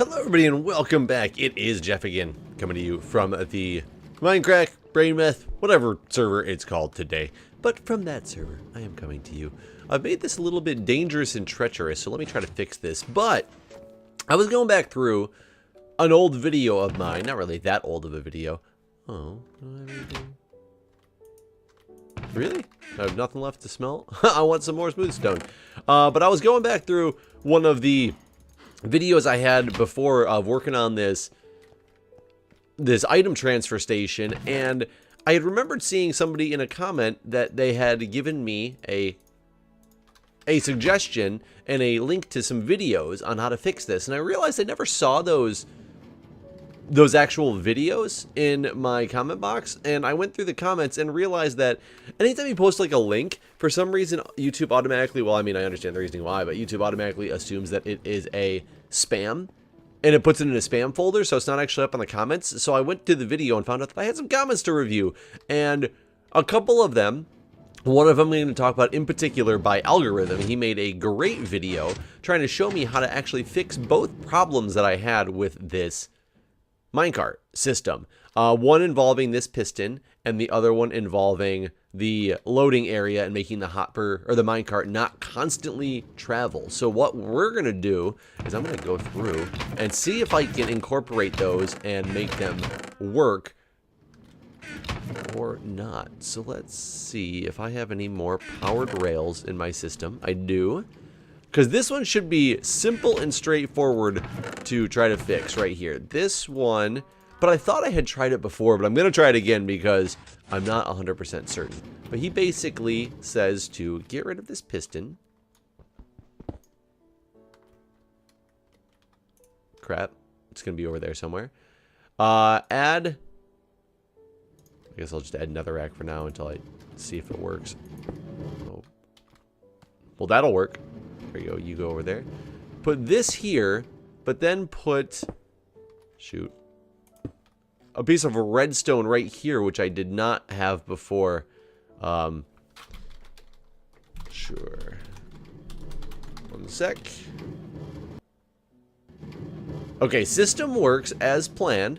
Hello everybody and welcome back. It is Jeff again, coming to you from the Mindcrack, Brainmeth, whatever server it's called today. But from that server, I am coming to you. I've made this a little bit dangerous and treacherous, so let me try to fix this. But I was going back through an old video of mine, not really that old of a video. Oh, don't have anything. Really? I have nothing left to smell? I want some more smooth stone. But I was going back through one of the videos I had before of working on this item transfer station, and I had remembered seeing somebody in a comment that they had given me a suggestion and a link to some videos on how to fix this, and I realized I never saw those actual videos in my comment box, and I went through the comments and realized that anytime you post like a link, for some reason YouTube automatically, well, I mean, I understand the reasoning why, but YouTube automatically assumes that it is a spam, and it puts it in a spam folder, so it's not actually up on the comments. So I went to the video and found out that I had some comments to review, and a couple of them, one of them I'm going to talk about in particular by Algorithm. He made a great video trying to show me how to actually fix both problems that I had with this minecart system. One involving this piston and the other one involving the loading area and making the hopper or the minecart not constantly travel. So what we're going to do is I'm going to go through and see if I can incorporate those and make them work or not. So let's see if I have any more powered rails in my system. I do. Because this one should be simple and straightforward to try to fix right here. This one, but I thought I had tried it before, but I'm going to try it again because I'm not 100% certain. But he basically says to get rid of this piston. Crap. It's going to be over there somewhere. Add. I guess I'll just add another rack for now until I see if it works. Oh. Well, that'll work. There you go, you go over there. Put this here, but then put, shoot, a piece of redstone right here, which I did not have before. Sure. One sec. Okay, system works as planned.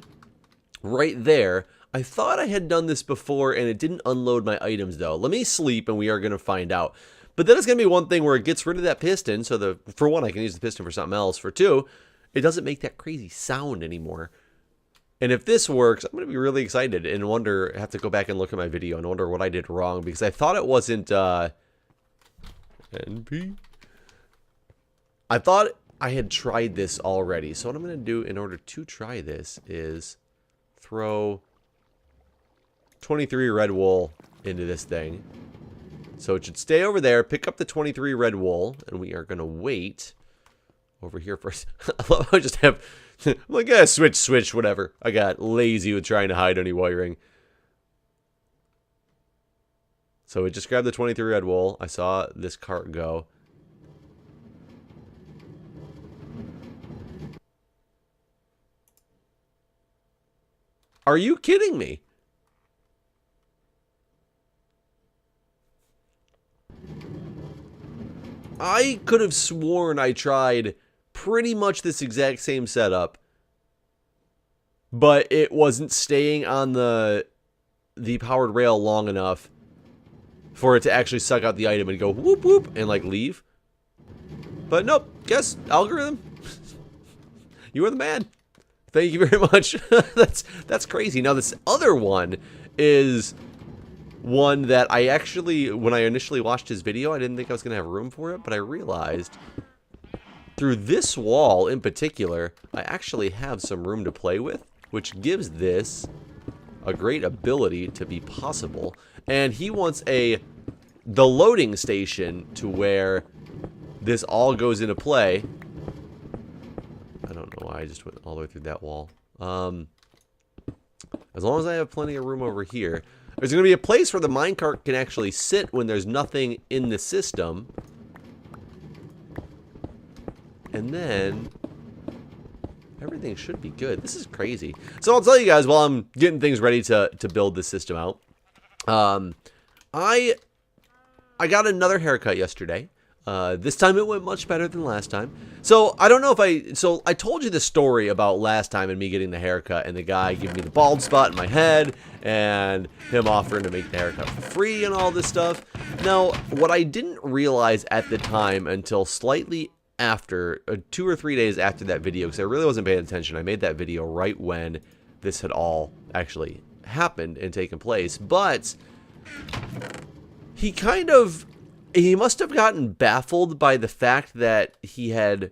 Right there. I thought I had done this before and it didn't unload my items though. Let me sleep and we are going to find out. But then it's going to be one thing where it gets rid of that piston. So for one, I can use the piston for something else. For two, it doesn't make that crazy sound anymore. And if this works, I'm going to be really excited and have to go back and look at my video and wonder what I did wrong. Because I thought it wasn't NP. I thought I had tried this already. So what I'm going to do in order to try this is throw 23 red wool into this thing. So it should stay over there, pick up the 23 red wool, and we are going to wait over here first. I love how I just have, I'm like, yeah, switch, whatever. I got lazy with trying to hide any wiring. So it just grabbed the 23 red wool. I saw this cart go. Are you kidding me? I could have sworn I tried pretty much this exact same setup, but it wasn't staying on the powered rail long enough for it to actually suck out the item and go whoop whoop and like leave. But nope, guess Algorithm, you are the man. Thank you very much. That's crazy. Now this other one is one that I actually, when I initially watched his video, I didn't think I was going to have room for it, but I realized through this wall in particular, I actually have some room to play with, which gives this a great ability to be possible. And he wants the loading station to where this all goes into play. I don't know why I just went all the way through that wall. As long as I have plenty of room over here. There's going to be a place where the minecart can actually sit when there's nothing in the system. And then everything should be good. This is crazy. So I'll tell you guys while I'm getting things ready to build this system out. I got another haircut yesterday. This time it went much better than last time. So I don't know if so I told you the story about last time and me getting the haircut and the guy giving me the bald spot in my head and him offering to make the haircut for free and all this stuff. Now, what I didn't realize at the time until slightly after, 2 or 3 days after that video, because I really wasn't paying attention. I made that video right when this had all actually happened and taken place, but he must have gotten baffled by the fact that he had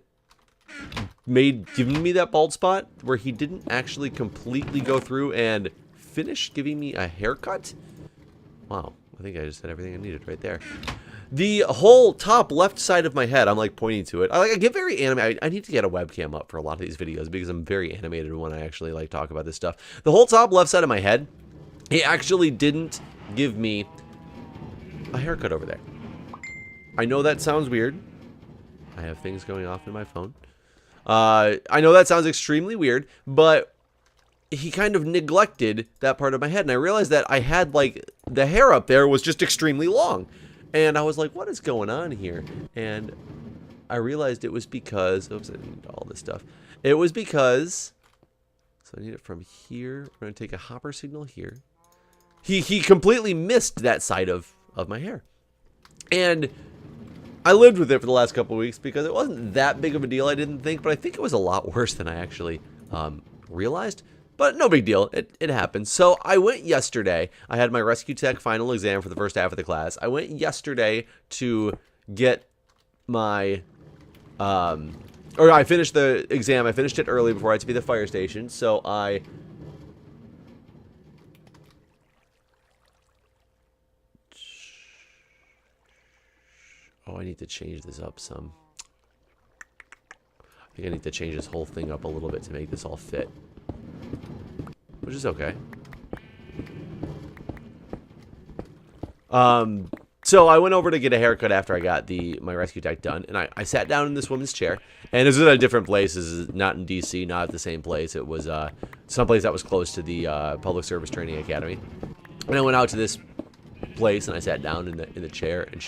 given me that bald spot where he didn't actually completely go through and finish giving me a haircut. Wow, I think I just said everything I needed right there. The whole top left side of my head, I'm like pointing to it. I get very animated. I need to get a webcam up for a lot of these videos because I'm very animated when I actually like talk about this stuff. The whole top left side of my head, he actually didn't give me a haircut over there. I know that sounds weird. I have things going off in my phone. I know that sounds extremely weird, but he kind of neglected that part of my head. And I realized that I had, like, the hair up there was just extremely long. And I was like, what is going on here? And I realized it was because, oops, I need all this stuff. It was because, so I need it from here. We're going to take a hopper signal here. He completely missed that side of my hair. And I lived with it for the last couple of weeks because it wasn't that big of a deal, I didn't think, but I think it was a lot worse than I actually realized. But no big deal, it happened. So I went yesterday, I had my Rescue Tech final exam for the first half of the class. I went yesterday to get my, I finished the exam, I finished it early before I had to be at the fire station, so oh, I need to change this up some. I think I need to change this whole thing up a little bit to make this all fit. Which is okay. So I went over to get a haircut after I got my Rescue Tech done, and I sat down in this woman's chair. And this is at a different place. This is not in DC, not at the same place. It was someplace that was close to the Public Service Training Academy. And I went out to this place and I sat down in the chair, and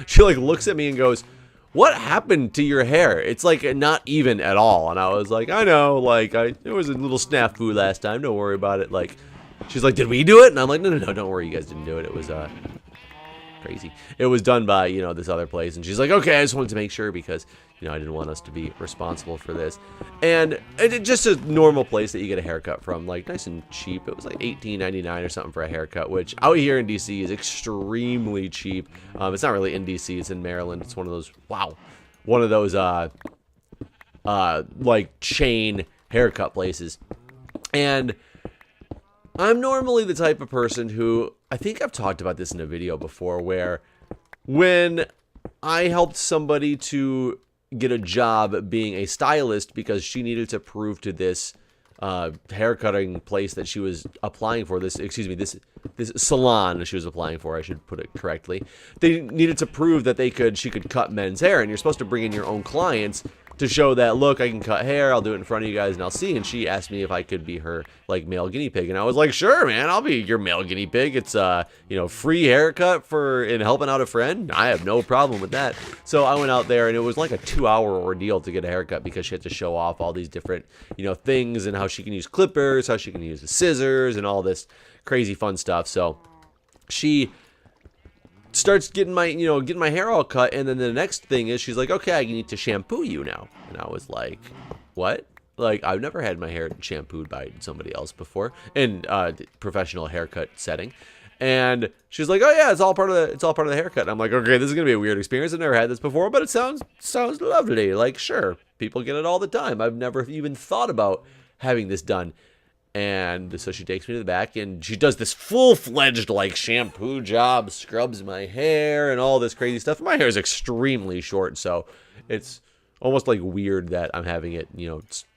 she like looks at me and goes, "What happened to your hair? It's like not even at all." And I was like, "I know, like there was a little snafu last time. Don't worry about it." Like, she's like, "Did we do it?" And I'm like, "No, don't worry, you guys didn't do it. It was crazy. It was done by, this other place." And she's like, "Okay, I just wanted to make sure because, I didn't want us to be responsible for this." And it just a normal place that you get a haircut from, like nice and cheap. It was like $18.99 or something for a haircut, which out here in DC is extremely cheap. It's not really in DC, it's in Maryland. It's one of those, like chain haircut places. And I'm normally the type of person who, I think I've talked about this in a video before, where when I helped somebody to get a job being a stylist because she needed to prove to this haircutting place that she was applying for, this salon she was applying for, I should put it correctly. They needed to prove that she could cut men's hair, and you're supposed to bring in your own clients to show that, look, I can cut hair, I'll do it in front of you guys and I'll see. And she asked me if I could be her, like, male guinea pig. And I was like, sure, man, I'll be your male guinea pig. It's, free haircut in helping out a friend. I have no problem with that. So I went out there, and it was like a 2-hour ordeal to get a haircut because she had to show off all these different, things and how she can use clippers, how she can use the scissors and all this crazy fun stuff. So she starts getting my hair all cut, and then the next thing is she's like, "Okay, I need to shampoo you now." And I was like, "What?" Like, I've never had my hair shampooed by somebody else before in professional haircut setting. And she's like, "Oh yeah, it's all part of the haircut." And I'm like, "Okay, this is gonna be a weird experience. I've never had this before, but it sounds lovely. Like, sure, people get it all the time. I've never even thought about having this done." And so she takes me to the back, and she does this full-fledged, like, shampoo job, scrubs my hair, and all this crazy stuff. My hair is extremely short, so it's almost, like, weird that I'm having it,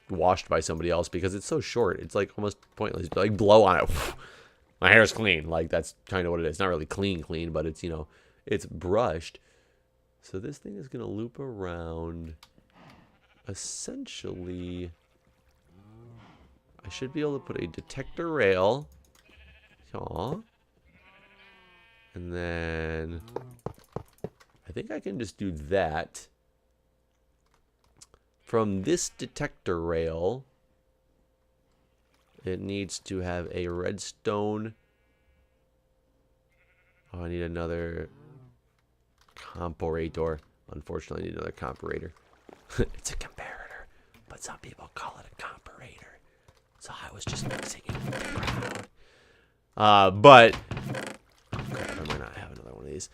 washed by somebody else because it's so short. It's, like, almost pointless. Like, blow on it. My hair's clean. Like, that's kind of what it is. Not really clean, but it's, it's brushed. So this thing is going to loop around, essentially. I should be able to put a detector rail. Aww. And then I think I can just do that. From this detector rail, it needs to have a redstone. Oh, I need another comparator. Unfortunately, I need another comparator. It's a comparator, but some people call it a comparator. So I was just mixing it with the crowd. But oh crap, I might not have another one of these.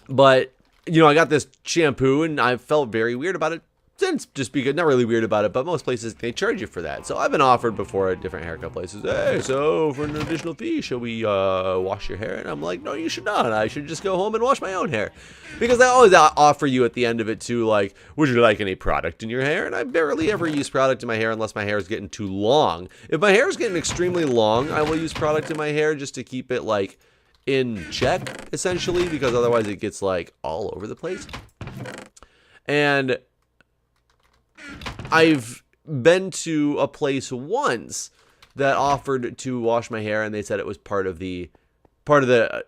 But you know, I got this shampoo and I felt very weird about it. Since just because, not really weird about it, but most places they charge you for that. So I've been offered before at different haircut places, hey, so for an additional fee, should we wash your hair? And I'm like, no, you should not. I should just go home and wash my own hair. Because they always offer you at the end of it too, like, would you like any product in your hair? And I barely ever use product in my hair unless my hair is getting too long. If my hair is getting extremely long, I will use product in my hair just to keep it like in check, essentially, because otherwise it gets like all over the place. And I've been to a place once that offered to wash my hair, and they said it was part of the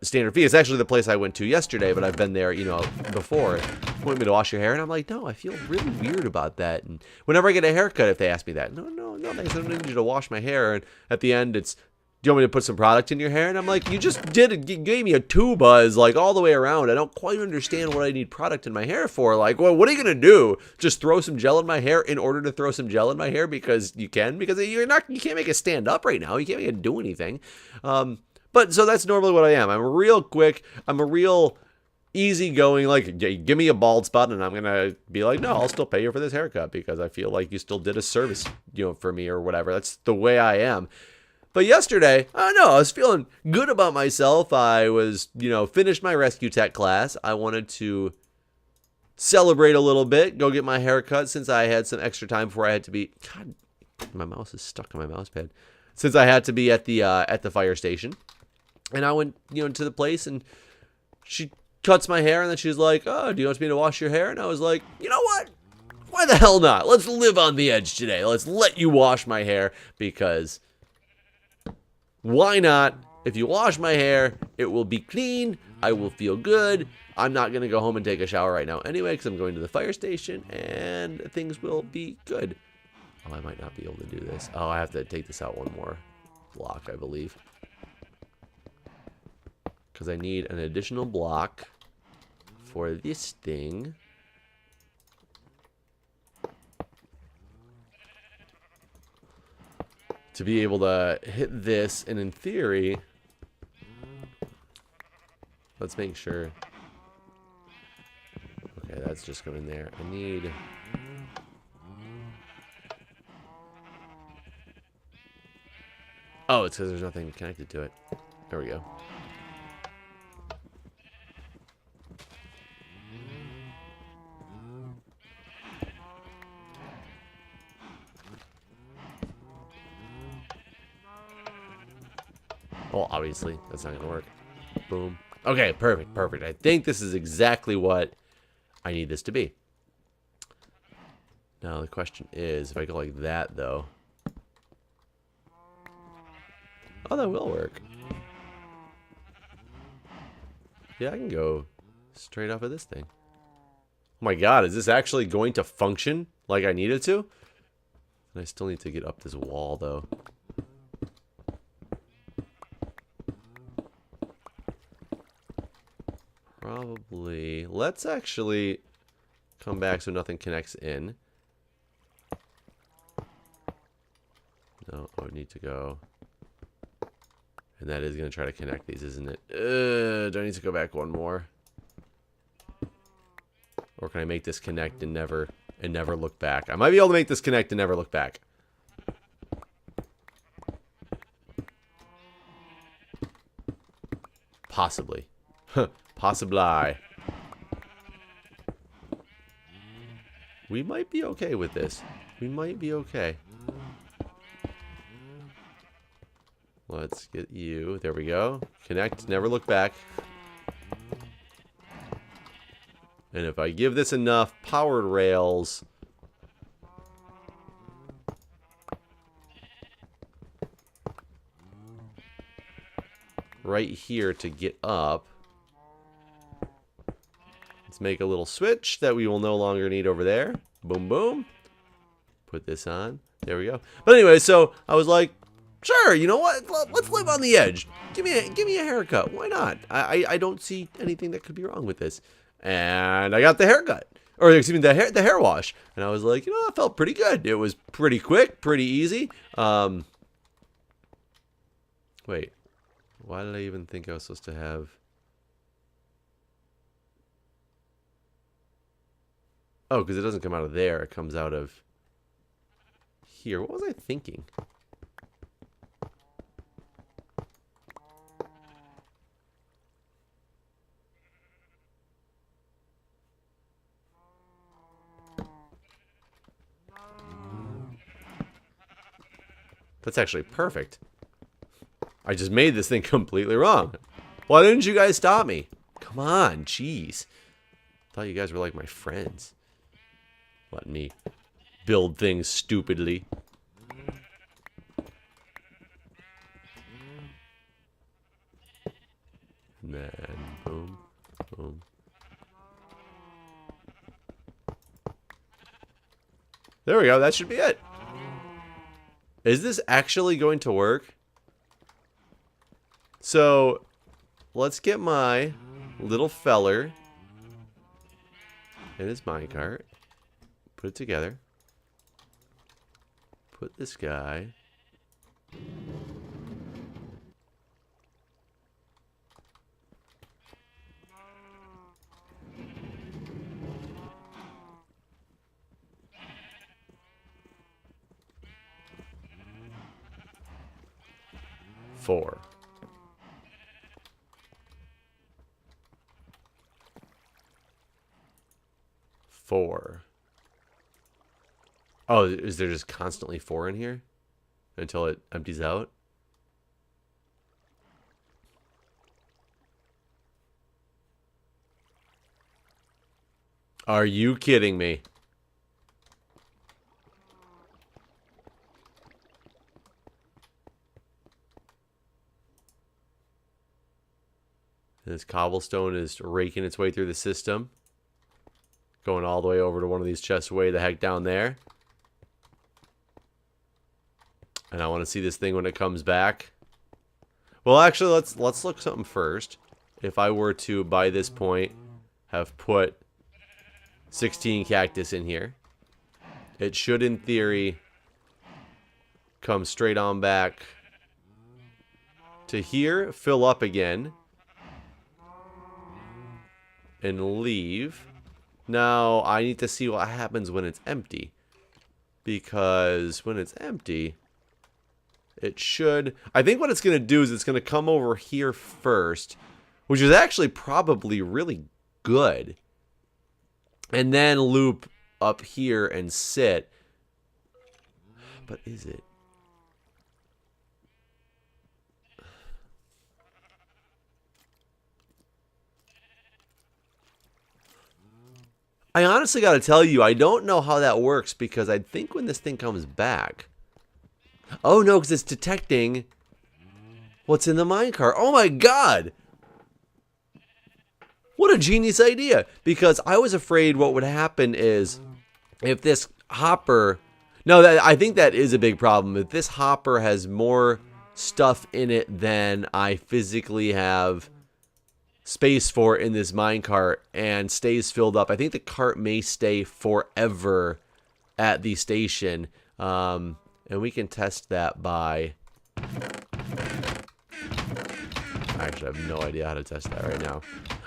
standard fee. It's actually the place I went to yesterday, but I've been there, you know, before. Want me to wash your hair? And I'm like, no, I feel really weird about that. And whenever I get a haircut, if they ask me that, no, thanks, I don't need you to wash my hair. And at the end, it's, do you want me to put some product in your hair? And I'm like, you just gave me a two-buzz, like, all the way around. I don't quite understand what I need product in my hair for. Like, well, what are you going to do? Just throw some gel in my hair in order to throw some gel in my hair because you can? Because you can't make it stand up right now. You can't make it do anything. But so that's normally what I am. I'm real quick. I'm a real easygoing, like, give me a bald spot and I'm going to be like, no, I'll still pay you for this haircut because I feel like you still did a service, you know, for me or whatever. That's the way I am. But yesterday, I don't know, I was feeling good about myself. I was, you know, finished my rescue tech class. I wanted to celebrate a little bit, go get my hair cut since I had some extra time before I had to be, God, my mouse is stuck on my mouse pad. Since I had to be at the fire station. And I went, you know, to the place and she cuts my hair and then she's like, oh, do you want me to wash your hair? And I was like, you know what? Why the hell not? Let's live on the edge today. Let's let you wash my hair because why not? If you wash my hair, it will be clean. I will feel good. I'm not going to go home and take a shower right now anyway because I'm going to the fire station and things will be good. Oh, I might not be able to do this. Oh, I have to take this out one more block, I believe. Because I need an additional block for this thing. To be able to hit this, and in theory, let's make sure. Okay, that's just going there. I need. Oh, it's because there's nothing connected to it. There we go. Well, obviously, that's not going to work. Boom. Okay, perfect, perfect. I think this is exactly what I need this to be. Now, the question is, if I go like that, though. Oh, that will work. Yeah, I can go straight off of this thing. Oh my god, is this actually going to function like I need it to? And I still need to get up this wall, though. Probably. Let's actually come back so nothing connects in. No, I would need to go. And that is going to try to connect these, isn't it? Do I need to go back one more? Or can I make this connect and never look back? I might be able to make this connect and never look back. Possibly. Possibly. We might be okay with this. We might be okay. Let's get you. There we go. Connect, never look back. And if I give this enough powered rails, right here to get up, make a little switch that we will no longer need over there. Boom, boom. Put this on. There we go. But anyway, so I was like, sure, you know what? Let's live on the edge. Give me a haircut. Why not? I don't see anything that could be wrong with this. And I got the haircut. Or excuse me, the hair wash. And I was like, you know, that felt pretty good. It was pretty quick, pretty easy. Wait. Why did I even think I was supposed to have... Oh, because it doesn't come out of there. It comes out of here. What was I thinking? That's actually perfect. I just made this thing completely wrong. Why didn't you guys stop me? Come on, jeez. Thought you guys were like my friends. Letting me build things stupidly. And then boom, boom. There we go, that should be it. Is this actually going to work? So, let's get my little feller in his minecart. Put it together. Put this guy. Four. Oh, is there just constantly 4 in here? Until it empties out? Are you kidding me? This cobblestone is raking its way through the system. Going all the way over to one of these chests way the heck down there. And I want to see this thing when it comes back. Well, actually, let's look something first. If I were to, by this point, have put 16 cactus in here, it should, in theory, come straight on back to here, fill up again, and leave. Now, I need to see what happens when it's empty. Because when it's empty, it should... I think what it's going to do is it's going to come over here first, which is actually probably really good. And then loop up here and sit. But is it? I honestly got to tell you, I don't know how that works because I think when this thing comes back... Oh, no, because it's detecting what's in the minecart. Oh, my God! What a genius idea. Because I was afraid what would happen is if this hopper... No, I think that is a big problem. If this hopper has more stuff in it than I physically have space for in this minecart and stays filled up, I think the cart may stay forever at the station. And we can test that by... I actually have no idea how to test that right now.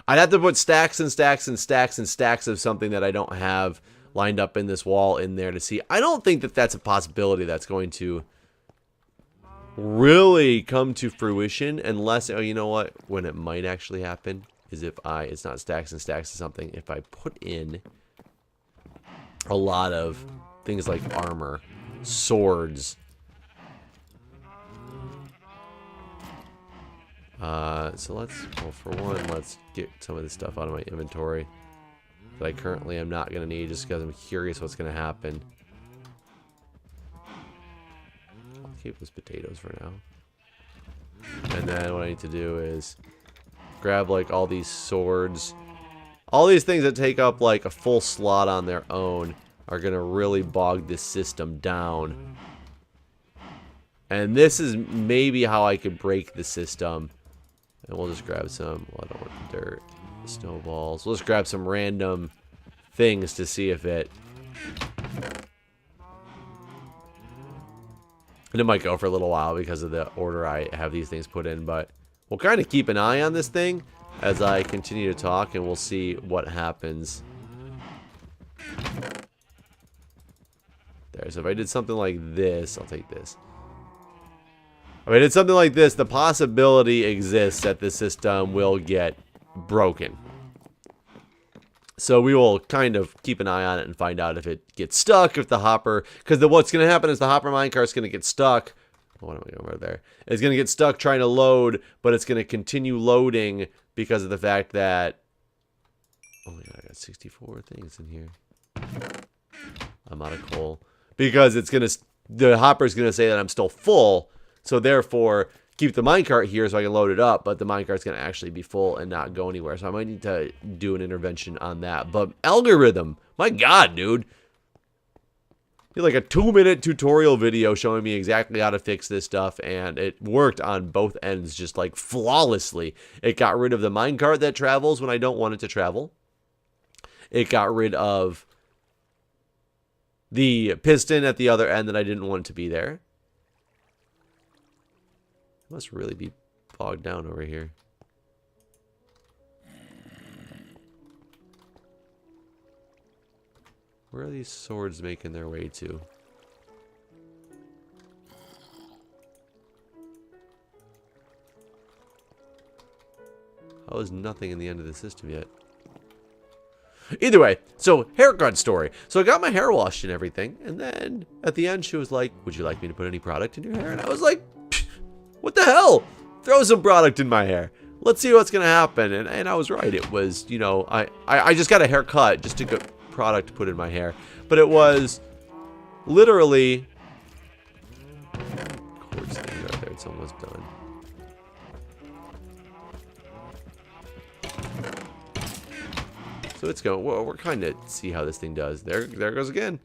I'd have to put stacks and stacks and stacks and stacks of something that I don't have lined up in this wall in there to see. I don't think that that's a possibility that's going to really come to fruition unless... Oh, you know what? When it might actually happen is if it's not stacks and stacks of something. If I put in a lot of things like armor, swords. So well, for one, let's get some of this stuff out of my inventory that I currently am not going to need just because I'm curious what's going to happen. I'll keep those potatoes for now. And then what I need to do is grab like all these swords. All these things that take up like a full slot on their own are going to really bog this system down. And this is maybe how I could break the system. And we'll just grab some, well, I don't want dirt, snowballs. We'll just grab some random things to see if it... And it might go for a little while because of the order I have these things put in, but we'll kind of keep an eye on this thing as I continue to talk, and we'll see what happens. There, so if I did something like this, I'll take this. If I did something like this, the possibility exists that the system will get broken. So we will kind of keep an eye on it and find out if it gets stuck, if the hopper... Because what's going to happen is the hopper minecart is going to get stuck. What am I going over there? It's going to get stuck trying to load, but it's going to continue loading because of the fact that... Oh my god, I got 64 things in here. I'm out of coal. Because it's going to... The hopper is going to say that I'm still full. So therefore, keep the minecart here so I can load it up, but the minecart's going to actually be full and not go anywhere. So I might need to do an intervention on that. But algorithm, my god, dude. Did like a 2-minute tutorial video showing me exactly how to fix this stuff, and it worked on both ends just like flawlessly. It got rid of the minecart that travels when I don't want it to travel. It got rid of the piston at the other end that I didn't want it to be there. It must really be bogged down over here. Where are these swords making their way to? How is nothing in the end of the system yet? Either way, so haircut story. So I got my hair washed and everything, and then at the end she was like, "Would you like me to put any product in your hair?" And I was like, what the hell? Throw some product in my hair. Let's see what's gonna happen. And I was right. It was, you know, I just got a haircut just to get product put in my hair. But it was literally quartz thing right there. It's almost done. So it's going, well, we're kind of see how this thing does. There goes again.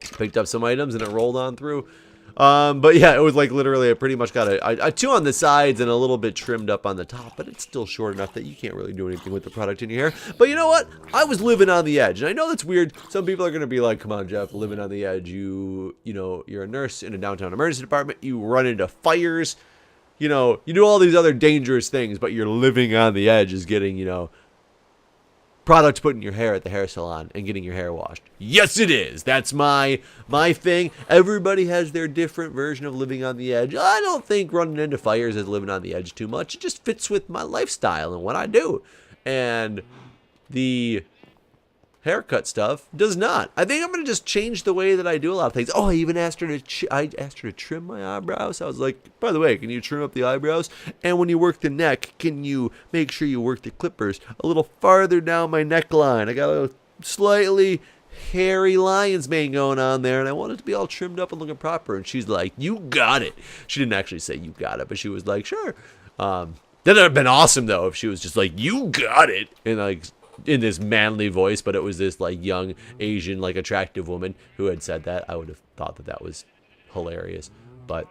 Picked up some items and it rolled on through. But yeah, it was like literally I pretty much got a 2 on the sides and a little bit trimmed up on the top, but it's still short enough that you can't really do anything with the product in your hair. But you know what? I was living on the edge, and I know that's weird. Some people are going to be like, come on, Jeff, living on the edge. You know, you're a nurse in a downtown emergency department. You run into fires. You know, you do all these other dangerous things, but you're living on the edge is getting, you know, product put in your hair at the hair salon and getting your hair washed. Yes, it is. That's my thing. Everybody has their different version of living on the edge. I don't think running into fires is living on the edge too much. It just fits with my lifestyle and what I do. And the haircut stuff does not. I think I'm going to just change the way that I do a lot of things. Oh, I even asked her to trim my eyebrows. I was like, by the way, can you trim up the eyebrows? And when you work the neck, can you make sure you work the clippers a little farther down my neckline? I got a slightly hairy lion's mane going on there, and I want it to be all trimmed up and looking proper. And she's like, you got it. She didn't actually say you got it, but she was like, sure. That would have been awesome, though, if she was just like, you got it. And like, in this manly voice, but it was this like young Asian like attractive woman who had said that. I would have thought that that was hilarious. But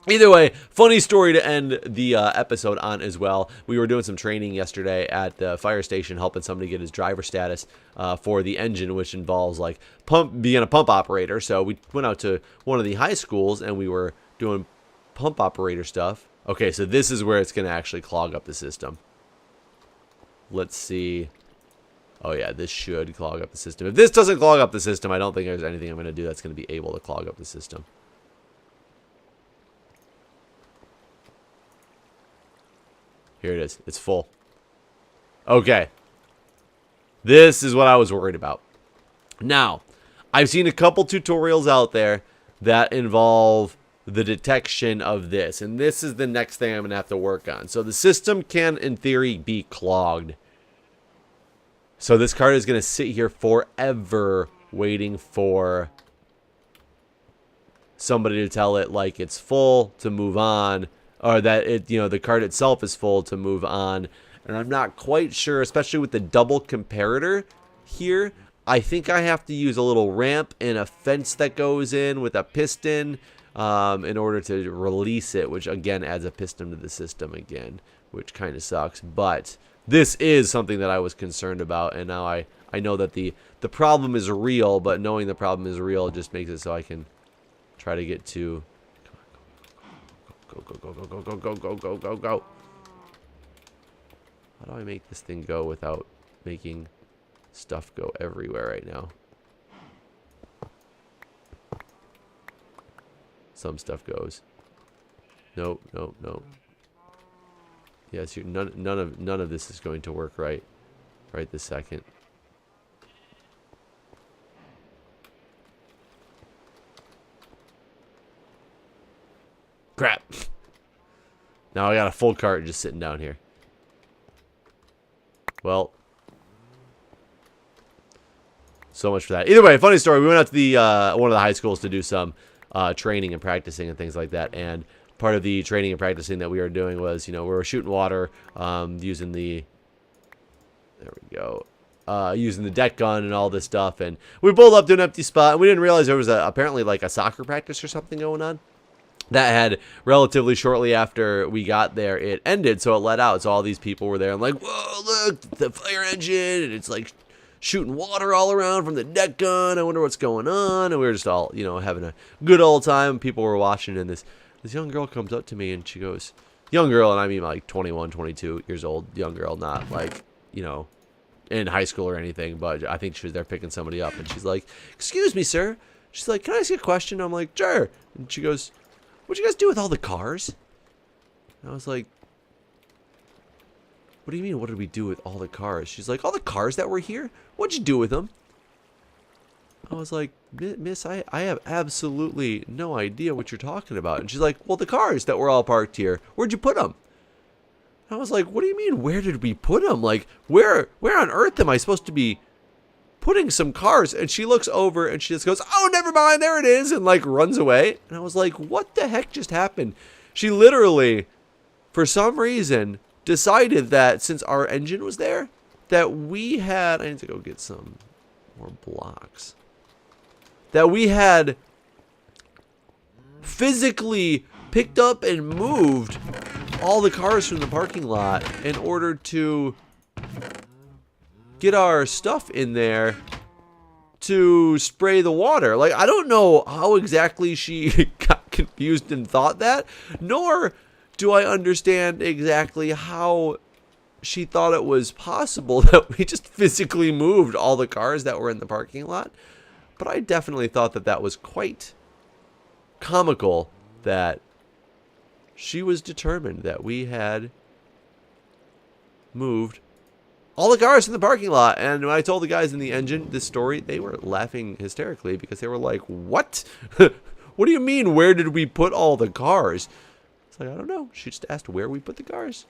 either way, funny story to end the episode on as well. We were doing some training yesterday at the fire station, helping somebody get his driver status for the engine, which involves like being a pump operator. So we went out to one of the high schools and we were doing pump operator stuff. Okay, so this is where it's going to actually clog up the system. Let's see. Oh yeah, this should clog up the system. If this doesn't clog up the system, I don't think there's anything I'm going to do that's going to be able to clog up the system. Here it is. It's full. Okay. This is what I was worried about. Now, I've seen a couple tutorials out there that involve the detection of this. And this is the next thing I'm going to have to work on. So the system can, in theory, be clogged. So this card is going to sit here forever waiting for somebody to tell it like it's full to move on, or that it, you know, the card itself is full to move on. And I'm not quite sure, especially with the double comparator here. I think I have to use a little ramp and a fence that goes in with a piston in order to release it, which again adds a piston to the system again, which kind of sucks. But this is something that I was concerned about, and now I know that the problem is real, but knowing the problem is real just makes it so I can try to get to... Go, go, go, go, go, go, go, go, go, go, go. How do I make this thing go without making stuff go everywhere right now? Some stuff goes. Nope, nope, nope. Yes, none of this is going to work right this second. Crap. Now I got a full cart just sitting down here. Well, so much for that. Either way, funny story. We went out to the one of the high schools to do some training and practicing and things like that. And part of the training and practicing that we were doing was, you know, we were shooting water using the... There we go. Using the deck gun and all this stuff. And we pulled up to an empty spot. And we didn't realize there was apparently like a soccer practice or something going on. That had relatively shortly after we got there, it ended, so it let out. So all these people were there and like, whoa, look, the fire engine, and it's like shooting water all around from the deck gun. I wonder what's going on. And we were just all, you know, having a good old time. People were watching, and this young girl comes up to me and she goes, young girl, and I mean like 21, 22 years old, young girl, not like, you know, in high school or anything, but I think she was there picking somebody up, and she's like, excuse me, sir. She's like, can I ask you a question? I'm like, sure. And she goes, what'd you guys do with all the cars? And I was like, what do you mean, what did we do with all the cars? She's like, all the cars that were here? What'd you do with them? I was like, miss, I have absolutely no idea what you're talking about. And she's like, well, the cars that were all parked here, where'd you put them? And I was like, what do you mean, where did we put them? Like, where on earth am I supposed to be putting some cars? And she looks over and she just goes, oh, never mind, there it is, and like runs away. And I was like, what the heck just happened? She literally, for some reason, decided that since our engine was there, that we had, I need to go get some more blocks, that we had physically picked up and moved all the cars from the parking lot in order to get our stuff in there to spray the water. Like, I don't know how exactly she got confused and thought that, nor do I understand exactly how she thought it was possible that we just physically moved all the cars that were in the parking lot. But I definitely thought that that was quite comical that she was determined that we had moved all the cars in the parking lot. And when I told the guys in the engine this story, they were laughing hysterically because they were like, what? What do you mean, where did we put all the cars? It's like, I don't know. She just asked where we put the cars.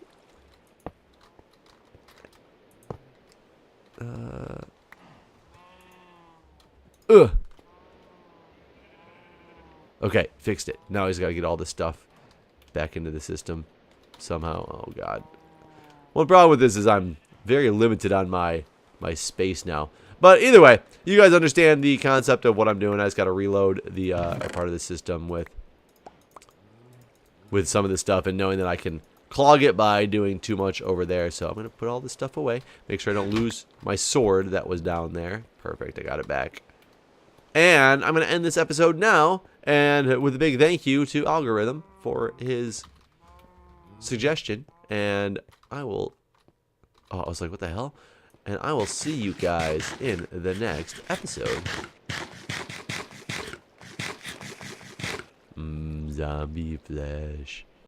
Okay, fixed it. Now he's got to get all this stuff back into the system somehow. Oh, God. Well, the problem with this is I'm very limited on my space now. But either way, you guys understand the concept of what I'm doing. I just got to reload the part of the system with some of this stuff, and knowing that I can clog it by doing too much over there. So I'm going to put all this stuff away. Make sure I don't lose my sword that was down there. Perfect. I got it back. And I'm going to end this episode now, and with a big thank you to Algorithm for his suggestion. And I will... Oh, I was like, what the hell? And I will see you guys in the next episode. Zombie flesh.